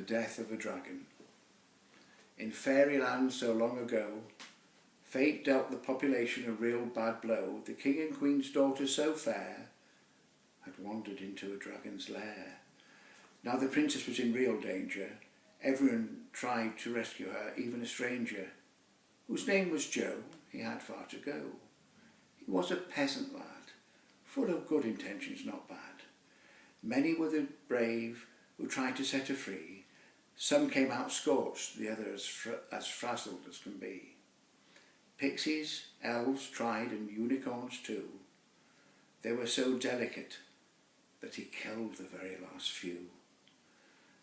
The death of a dragon. In fairyland so long ago, fate dealt the population a real bad blow. The king and queen's daughter so fair had wandered into a dragon's lair. Now the princess was in real danger. Everyone tried to rescue her, even a stranger, whose name was Joe. He had far to go. He was a peasant lad, full of good intentions, not bad. Many were the brave who tried to set her free. Some came out scorched, the others as frazzled as can be. Pixies, elves tried, and unicorns too. They were so delicate that he killed the very last few.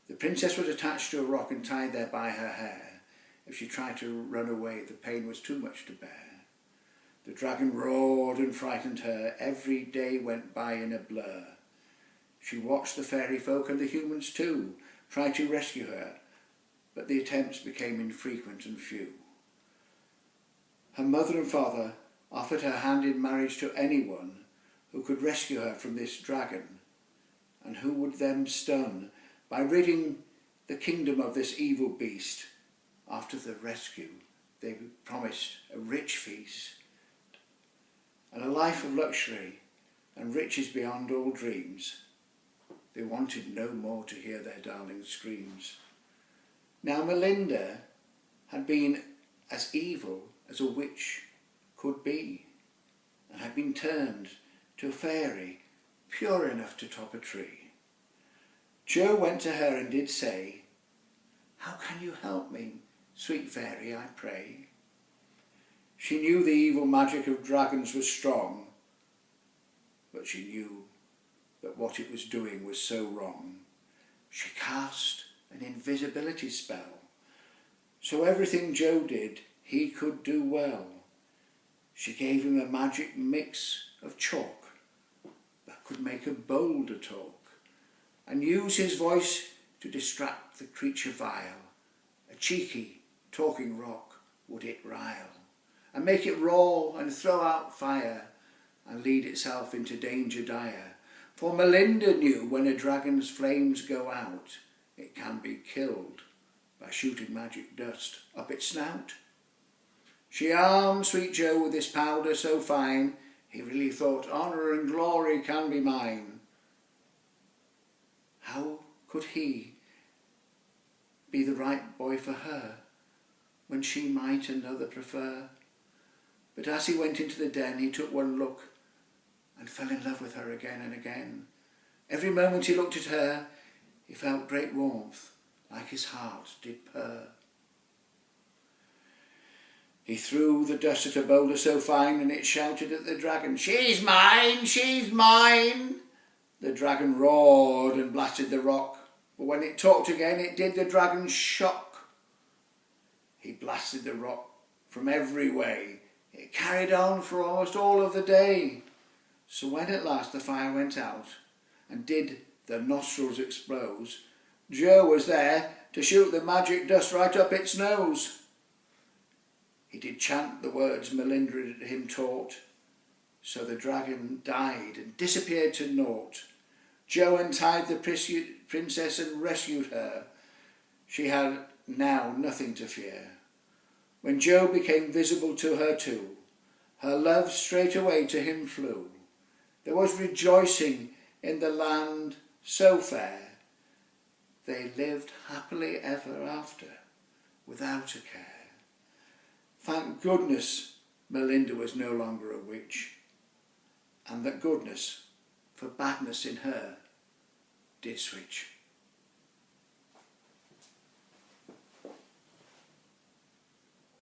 The princess was attached to a rock and tied there by her hair. If she tried to run away, the pain was too much to bear. The dragon roared and frightened her. Every day went by in a blur. She watched the fairy folk and the humans too try to rescue her, but the attempts became infrequent and few. Her mother and father offered her hand in marriage to anyone who could rescue her from this dragon, and who would them stun by ridding the kingdom of this evil beast. After the rescue, they promised a rich feast and a life of luxury and riches beyond all dreams. They wanted no more to hear their darling's screams. Now Melinda had been as evil as a witch could be, and had been turned to a fairy pure enough to top a tree. Joe went to her and did say, "How can you help me, sweet fairy, I pray?" She knew the evil magic of dragons was strong, but she knew that what it was doing was so wrong. She cast an invisibility spell, so everything Joe did, he could do well. She gave him a magic mix of chalk that could make a boulder talk, and use his voice to distract the creature vile. A cheeky, talking rock would it rile, and make it roar and throw out fire, and lead itself into danger dire. For Melinda knew when a dragon's flames go out, it can be killed by shooting magic dust up its snout. She armed sweet Joe with this powder so fine, he really thought honour and glory can be mine. How could he be the right boy for her, when she might another prefer? But as he went into the den, he took one look and fell in love with her again and again. Every moment he looked at her, he felt great warmth, like his heart did purr. He threw the dust at a boulder so fine, and it shouted at the dragon, "She's mine, she's mine!" The dragon roared and blasted the rock, but when it talked again, it did the dragon shock. He blasted the rock from every way. It carried on for almost all of the day. So when at last the fire went out, and did the nostrils explode, Joe was there to shoot the magic dust right up its nose. He did chant the words Melinda him taught, so the dragon died and disappeared to naught. Joe untied the princess and rescued her. She had now nothing to fear. When Joe became visible to her too, her love straightway to him flew. There was rejoicing in the land so fair. They lived happily ever after, without a care. Thank goodness Melinda was no longer a witch, and that goodness for badness in her did switch.